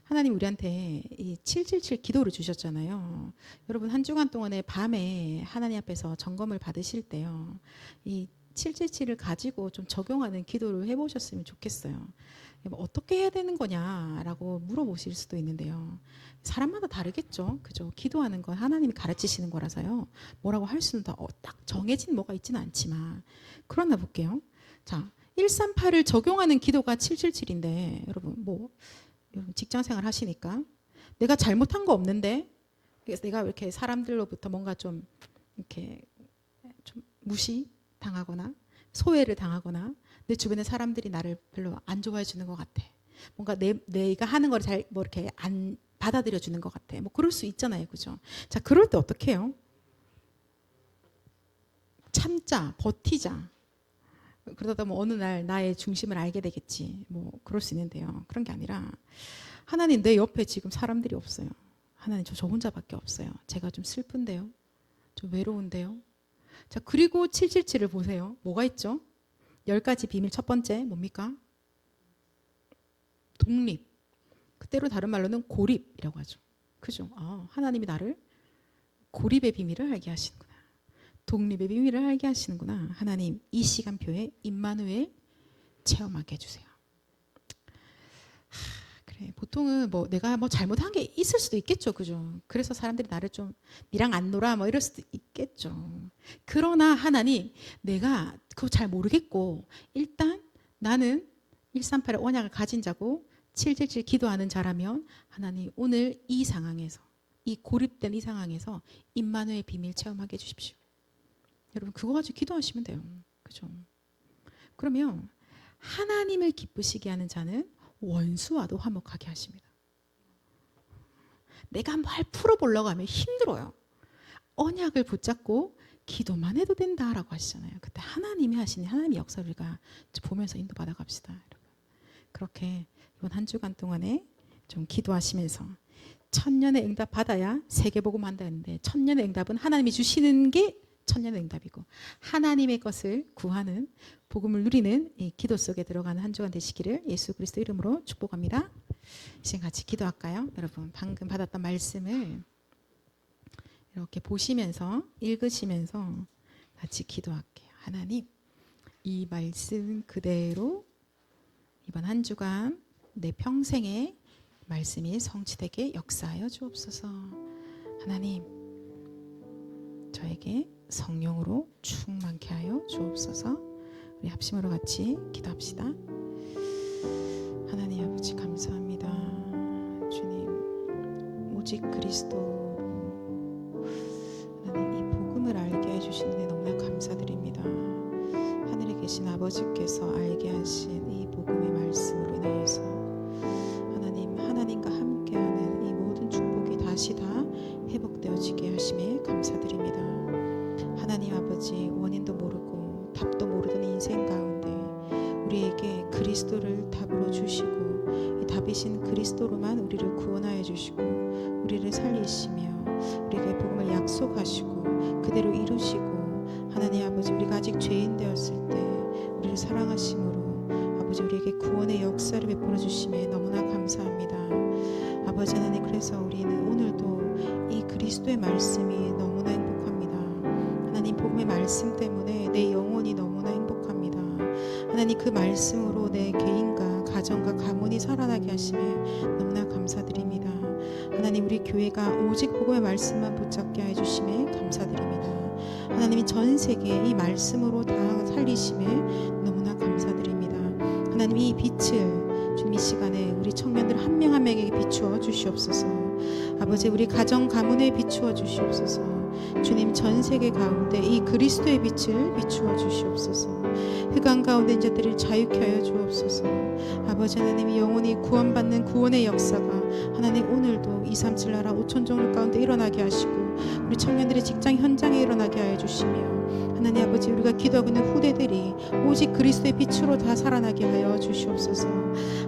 하나님 우리한테 이 777 기도를 주셨잖아요. 여러분 한 주간 동안에 밤에 하나님 앞에서 점검을 받으실 때요. 이 777을 가지고 좀 적용하는 기도를 해보셨으면 좋겠어요. 어떻게 해야 되는 거냐라고 물어보실 수도 있는데요. 사람마다 다르겠죠. 그죠? 기도하는 건 하나님이 가르치시는 거라서요. 뭐라고 할 수는 딱 정해진 뭐가 있지는 않지만 그러나 볼게요. 자, 138을 적용하는 기도가 777인데 여러분 뭐 직장 생활 하시니까 내가 잘못한 거 없는데 그래서 내가 이렇게 사람들로부터 뭔가 좀 이렇게 좀 무시 당하거나 소외를 당하거나 내 주변의 사람들이 나를 별로 안 좋아해 주는 것 같아. 뭔가 내가 하는 걸 잘 뭐 이렇게 안 받아들여 주는 것 같아. 뭐 그럴 수 있잖아요, 그죠? 자, 그럴 때 어떻게 해요? 참자, 버티자. 그러다 뭐 어느 날 나의 중심을 알게 되겠지. 뭐 그럴 수 있는데요. 그런 게 아니라 하나님 내 옆에 지금 사람들이 없어요. 하나님 저 혼자밖에 없어요. 제가 좀 슬픈데요. 좀 외로운데요. 자, 그리고 777을 보세요. 뭐가 있죠? 10가지 비밀 첫 번째 뭡니까? 독립. 그때로 다른 말로는 고립이라고 하죠. 그죠? 하나님이 나를 고립의 비밀을 알게 하시는구나. 독립의 비밀을 알게 하시는구나. 하나님 이 시간표에 임마누엘 체험하게 해주세요. 그래 보통은 뭐 내가 뭐 잘못한 게 있을 수도 있겠죠, 그죠? 그래서 사람들이 나를 좀 니랑 안 놀아 뭐 이럴 수도 있겠죠. 그러나 하나님 내가 그거 잘 모르겠고 일단 나는 138의 언약을 가진 자고 777 기도하는 자라면 하나님 오늘 이 상황에서, 이 고립된 이 상황에서 임마누엘 비밀 체험하게 해주십시오. 여러분 그거 가지고 기도하시면 돼요. 그죠? 그러면 하나님을 기쁘시게 하는 자는 원수와도 화목하게 하십니다. 내가 뭘 풀어보려고 하면 힘들어요. 언약을 붙잡고 기도만 해도 된다라고 하시잖아요. 그때 하나님이 하시는 하나님의 역사를 우리가 보면서 인도받아 갑시다. 여러분. 그렇게 이번 한 주간 동안에 좀 기도하시면서 천년의 응답 받아야 세계복음 한다 했는데 천년의 응답은 하나님이 주시는 게 천년의 응답이고 하나님의 것을 구하는 복음을 누리는 이 기도 속에 들어가는 한 주간 되시기를 예수 그리스도 이름으로 축복합니다. 이제 같이 기도할까요? 여러분 방금 받았던 말씀을 이렇게 보시면서 읽으시면서 같이 기도할게요. 하나님 이 말씀 그대로 이번 한 주간 내 평생에 말씀이 성취되게 역사하여 주옵소서. 하나님 저에게 성령으로 충만케 하여 주옵소서. 우리 합심으로 같이 기도합시다. 하나님 아버지 감사합니다. 주님 오직 그리스도 하나님 이 복음을 알게 해주시는 데 너무나 감사드립니다. 하늘에 계신 아버지께서 알게 하신 이 복음의 말씀으로 인하여서 하나님 하나님과 함께하는 이 모든 축복이 다시 다 회복되어지게 하심에 감사드립니다. 하나님 아버지 원인도 모르고 답도 모르던 인생 가운데 우리에게 그리스도를 답으로 주시고 이 답이신 그리스도로만 우리를 구원하여 주시고 우리를 살리시며 우리에게 복음을 약속하시고 그대로 이루시고 하나님 아버지 우리가 아직 죄인 되었을 때 우리를 사랑하심으로 아버지 우리에게 구원의 역사를 베풀어 주심에 너무나 감사합니다. 아버지 하나님 그래서 우리는 오늘도 이 그리스도의 말씀이 너무나 행복합니다. 하나님 복음의 말씀 때문에 내 영혼이 너무나 행복합니다. 하나님 그 말씀으로 내 개인과 가정과 가문이 살아나게 하심에 너무나 감사드립니다. 하나님 우리 교회가 오직 복음의 말씀만 붙잡게 해주심에 감사드립니다. 하나님이 전 세계에 이 말씀으로 다 살리심에 너무나 감사드립니다. 하나님 이 빛을 주님 이 시간에 우리 청년들 한 명 한 명에게 비추어 주시옵소서. 아버지 우리 가정 가문에 비추어 주시옵소서. 주님 전 세계 가운데 이 그리스도의 빛을 비추어 주시옵소서. 흑암 가운데 있는 자들을 자유케 하여 주옵소서. 아버지 하나님 영혼이 구원받는 구원의 역사가 하나님 오늘도 237 나라 5천 종족 가운데 일어나게 하시고 우리 청년들의 직장 현장에 일어나게 하여 주시며 하나님 아버지 우리가 기도하고 있는 후대들이 오직 그리스도의 빛으로 다 살아나게 하여 주시옵소서.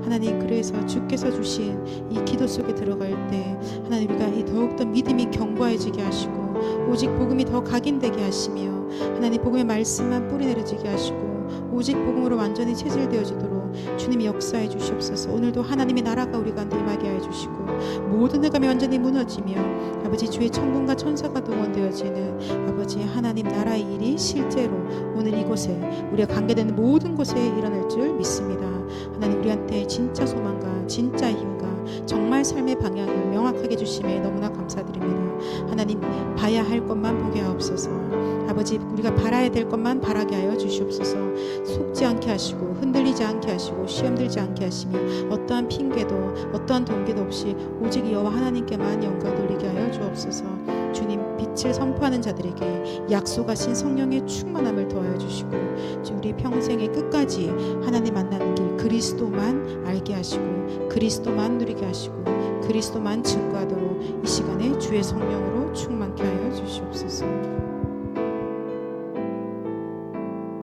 하나님 그래서 주께서 주신 이 기도 속에 들어갈 때 하나님 우리가 이 더욱더 믿음이 견고해지게 하시고 오직 복음이 더 각인되게 하시며 하나님 복음의 말씀만 뿌리내려지게 하시고 오직 복음으로 완전히 체질되어지도록 주님이 역사해 주시옵소서. 오늘도 하나님의 나라가 우리 가운데 임하게 해 주시고 모든 흑암이 완전히 무너지며 아버지 주의 천군과 천사가 동원되어지는 아버지 하나님 나라의 일이 실제로 오늘 이곳에 우리가 관계되는 모든 곳에 일어날 줄 믿습니다. 하나님 우리한테 진짜 소망과 진짜 힘과 정말 삶의 방향을 명확하게 주심에 너무나 감사드립니다. 하나님 봐야 할 것만 보게 하옵소서. 아버지 우리가 바라야 될 것만 바라게 하여 주시옵소서. 속지 않게 하시고 흔들리지 않게 하시고 시험 들지 않게 하시며 어떠한 핑계도 어떠한 동기도 없이 오직 여호와 하나님께만 영광 돌리게 하여 주옵소서. 주님 빛을 선포하는 자들에게 약속하신 성령의 충만함을 더하여 주시고 우리 평생의 끝까지 하나님 만나는 길 그리스도만 알게 하시고 그리스도만 누리게 하시고 그리스도만 증거하도록 이 시간에 주의 성령으로 충만케 하여 주시옵소서.